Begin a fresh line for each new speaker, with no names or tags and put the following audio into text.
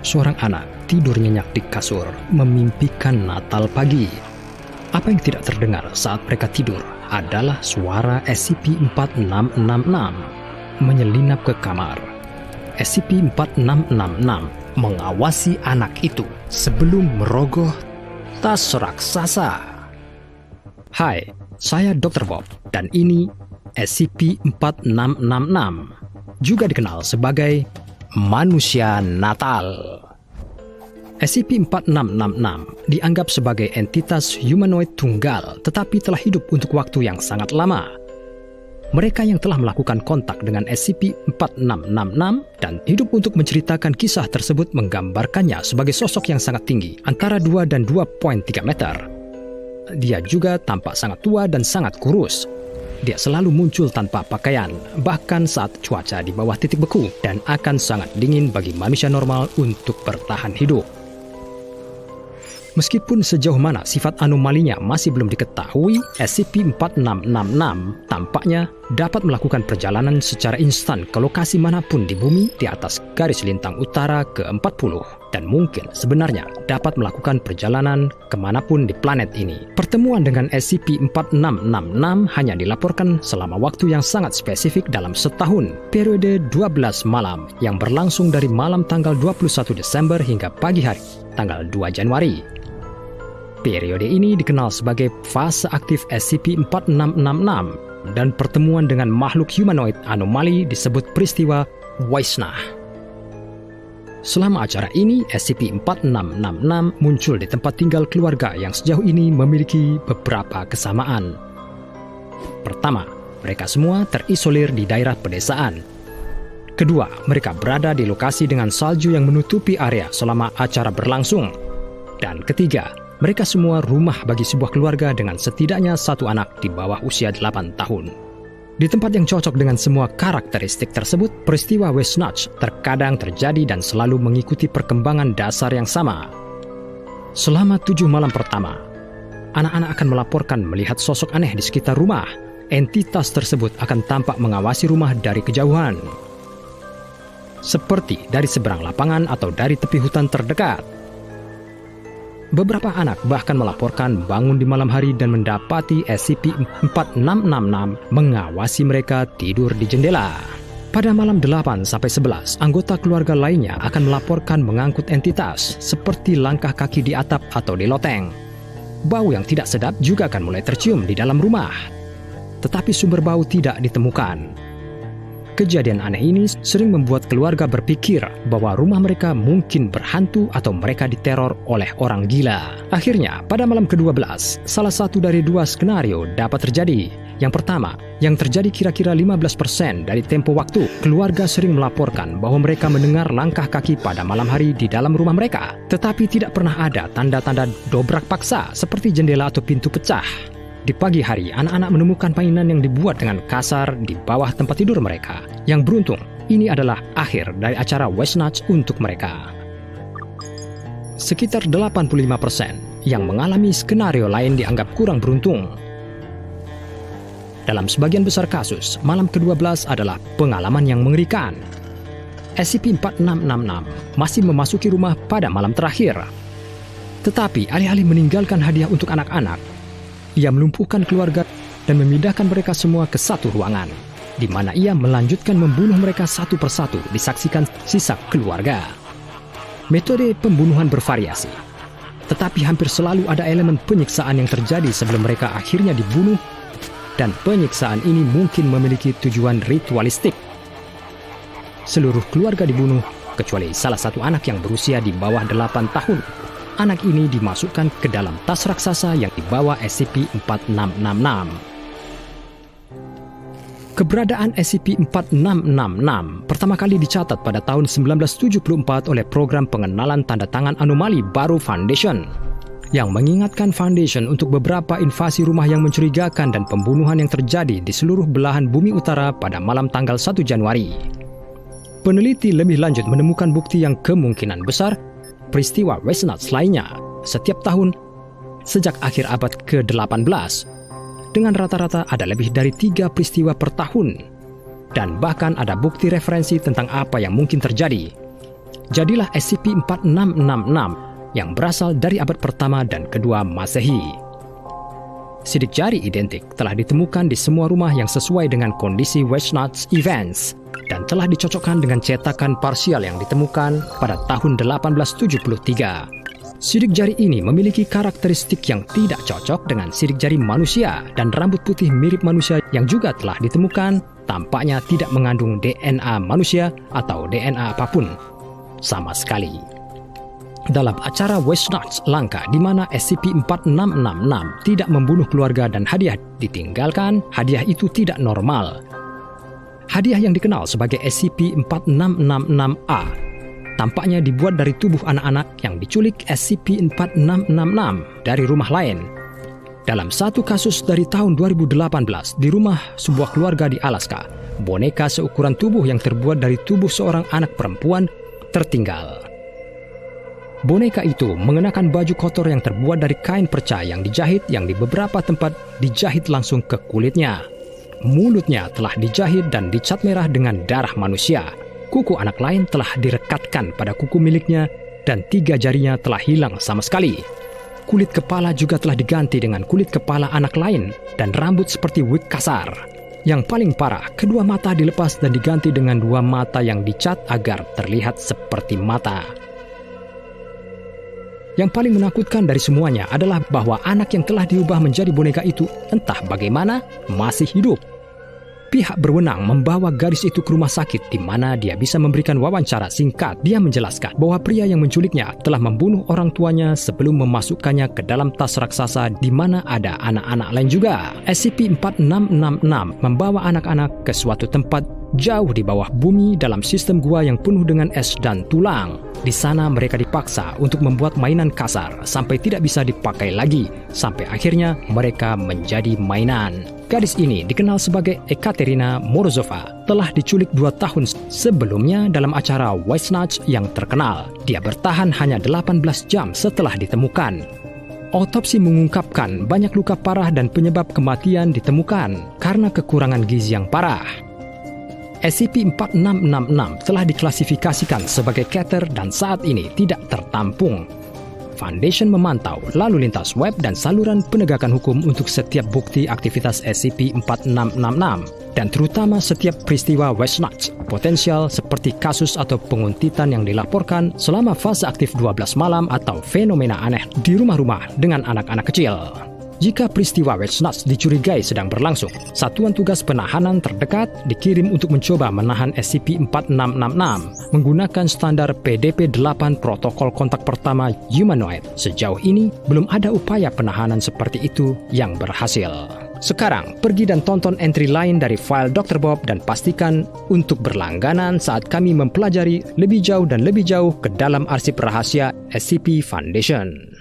Seorang anak tidur nyenyak di kasur, memimpikan Natal pagi. Apa yang tidak terdengar saat mereka tidur adalah suara SCP-4666 menyelinap ke kamar. SCP-4666 mengawasi anak itu sebelum merogoh tas raksasa. Hai, saya Dr. Bob dan ini SCP-4666, juga dikenal sebagai manusia Natal. SCP-4666 dianggap sebagai entitas humanoid tunggal tetapi telah hidup untuk waktu yang sangat lama. Mereka yang telah melakukan kontak dengan SCP-4666 dan hidup untuk menceritakan kisah tersebut menggambarkannya sebagai sosok yang sangat tinggi, antara 2 dan 2,3 meter. Dia juga tampak sangat tua dan sangat kurus. Dia selalu muncul tanpa pakaian, bahkan saat cuaca di bawah titik beku, dan akan sangat dingin bagi manusia normal untuk bertahan hidup. Meskipun sejauh mana sifat anomalinya masih belum diketahui, SCP-4666 tampaknya dapat melakukan perjalanan secara instan ke lokasi manapun di bumi di atas garis lintang utara ke-40, dan mungkin sebenarnya dapat melakukan perjalanan kemanapun di planet ini. Pertemuan dengan SCP-4666 hanya dilaporkan selama waktu yang sangat spesifik dalam setahun, periode 12 malam yang berlangsung dari malam tanggal 21 Desember hingga pagi hari, tanggal 2 Januari. Periode ini dikenal sebagai fase aktif SCP-4666 dan pertemuan dengan makhluk humanoid anomali disebut peristiwa Wisnah. Selama acara ini, SCP-4666 muncul di tempat tinggal keluarga yang sejauh ini memiliki beberapa kesamaan. Pertama, mereka semua terisolir di daerah pedesaan. Kedua, mereka berada di lokasi dengan salju yang menutupi area selama acara berlangsung. Dan ketiga, mereka semua rumah bagi sebuah keluarga dengan setidaknya satu anak di bawah usia 8 tahun. Di tempat yang cocok dengan semua karakteristik tersebut, peristiwa Wisnach terkadang terjadi dan selalu mengikuti perkembangan dasar yang sama. Selama 7 malam pertama, anak-anak akan melaporkan melihat sosok aneh di sekitar rumah. Entitas tersebut akan tampak mengawasi rumah dari kejauhan, seperti dari seberang lapangan atau dari tepi hutan terdekat. Beberapa anak bahkan melaporkan bangun di malam hari dan mendapati SCP-4666 mengawasi mereka tidur di jendela. Pada malam 8-11, anggota keluarga lainnya akan melaporkan mengangkut entitas, seperti langkah kaki di atap atau di loteng. Bau yang tidak sedap juga akan mulai tercium di dalam rumah, tetapi sumber bau tidak ditemukan. Kejadian aneh ini sering membuat keluarga berpikir bahwa rumah mereka mungkin berhantu atau mereka diteror oleh orang gila. Akhirnya, pada malam ke-12, salah satu dari 2 skenario dapat terjadi. Yang pertama, yang terjadi kira-kira 15% dari tempo waktu, keluarga sering melaporkan bahwa mereka mendengar langkah kaki pada malam hari di dalam rumah mereka, tetapi tidak pernah ada tanda-tanda dobrak paksa seperti jendela atau pintu pecah. Di pagi hari, anak-anak menemukan mainan yang dibuat dengan kasar di bawah tempat tidur mereka. Yang beruntung, ini adalah akhir dari acara Wisnach untuk mereka. Sekitar 85% yang mengalami skenario lain dianggap kurang beruntung. Dalam sebagian besar kasus, malam ke-12 adalah pengalaman yang mengerikan. SCP-4666 masih memasuki rumah pada malam terakhir. Tetapi alih-alih meninggalkan hadiah untuk anak-anak, ia melumpuhkan keluarga dan memindahkan mereka semua ke satu ruangan, di mana ia melanjutkan membunuh mereka satu persatu disaksikan sisa keluarga. Metode pembunuhan bervariasi, tetapi hampir selalu ada elemen penyiksaan yang terjadi sebelum mereka akhirnya dibunuh, dan penyiksaan ini mungkin memiliki tujuan ritualistik. Seluruh keluarga dibunuh, kecuali salah satu anak yang berusia di bawah 8 tahun. Anak ini dimasukkan ke dalam tas raksasa yang dibawa SCP-4666. Keberadaan SCP-4666 pertama kali dicatat pada tahun 1974 oleh Program Pengenalan Tanda Tangan Anomali Baru Foundation, yang mengingatkan Foundation untuk beberapa invasi rumah yang mencurigakan dan pembunuhan yang terjadi di seluruh belahan bumi utara pada malam tanggal 1 Januari. Peneliti lebih lanjut menemukan bukti yang kemungkinan besar peristiwa Westnatch lainnya setiap tahun sejak akhir abad ke-18. Dengan rata-rata ada lebih dari 3 peristiwa per tahun. Dan bahkan ada bukti referensi tentang apa yang mungkin terjadi. Jadilah SCP-4666 yang berasal dari abad pertama dan kedua Masehi. Sidik jari identik telah ditemukan di semua rumah yang sesuai dengan kondisi Westnatch Events dan telah dicocokkan dengan cetakan parsial yang ditemukan pada tahun 1873. Sidik jari ini memiliki karakteristik yang tidak cocok dengan sidik jari manusia dan rambut putih mirip manusia yang juga telah ditemukan tampaknya tidak mengandung DNA manusia atau DNA apapun sama sekali. Dalam acara Westnatch langka di mana SCP-4666 tidak membunuh keluarga dan hadiah ditinggalkan, hadiah itu tidak normal. Hadiah yang dikenal sebagai SCP-4666-A tampaknya dibuat dari tubuh anak-anak yang diculik SCP-4666 dari rumah lain. Dalam satu kasus dari tahun 2018 di rumah sebuah keluarga di Alaska, boneka seukuran tubuh yang terbuat dari tubuh seorang anak perempuan tertinggal. Boneka itu mengenakan baju kotor yang terbuat dari kain perca yang dijahit yang di beberapa tempat dijahit langsung ke kulitnya. Mulutnya telah dijahit dan dicat merah dengan darah manusia. Kuku anak lain telah direkatkan pada kuku miliknya dan 3 jarinya telah hilang sama sekali. Kulit kepala juga telah diganti dengan kulit kepala anak lain dan rambut seperti wig kasar. Yang paling parah, kedua mata dilepas dan diganti dengan 2 mata yang dicat agar terlihat seperti mata. Yang paling menakutkan dari semuanya adalah bahwa anak yang telah diubah menjadi boneka itu entah bagaimana masih hidup. Pihak berwenang membawa gadis itu ke rumah sakit di mana dia bisa memberikan wawancara singkat. Dia menjelaskan bahwa pria yang menculiknya telah membunuh orang tuanya sebelum memasukkannya ke dalam tas raksasa di mana ada anak-anak lain juga. SCP-4666 membawa anak-anak ke suatu tempat jauh di bawah bumi dalam sistem gua yang penuh dengan es dan tulang. Di sana mereka dipaksa untuk membuat mainan kasar sampai tidak bisa dipakai lagi, sampai akhirnya mereka menjadi mainan. Gadis ini dikenal sebagai Ekaterina Morozova, telah diculik 2 tahun sebelumnya dalam acara Westnatch yang terkenal. Dia bertahan hanya 18 jam setelah ditemukan. Otopsi mengungkapkan banyak luka parah dan penyebab kematian ditemukan karena kekurangan gizi yang parah. SCP-4666 telah diklasifikasikan sebagai Keter dan saat ini tidak tertampung. Foundation memantau lalu lintas web dan saluran penegakan hukum untuk setiap bukti aktivitas SCP-4666 dan terutama setiap peristiwa Westnatch potensial seperti kasus atau penguntitan yang dilaporkan selama fase aktif 12 malam atau fenomena aneh di rumah-rumah dengan anak-anak kecil. Jika peristiwa Westnatch dicurigai sedang berlangsung, Satuan Tugas Penahanan terdekat dikirim untuk mencoba menahan SCP-4666 menggunakan standar PDP-8 Protokol Kontak Pertama Humanoid. Sejauh ini, belum ada upaya penahanan seperti itu yang berhasil. Sekarang, pergi dan tonton entry lain dari file Dr. Bob dan pastikan untuk berlangganan saat kami mempelajari lebih jauh dan lebih jauh ke dalam arsip rahasia SCP Foundation.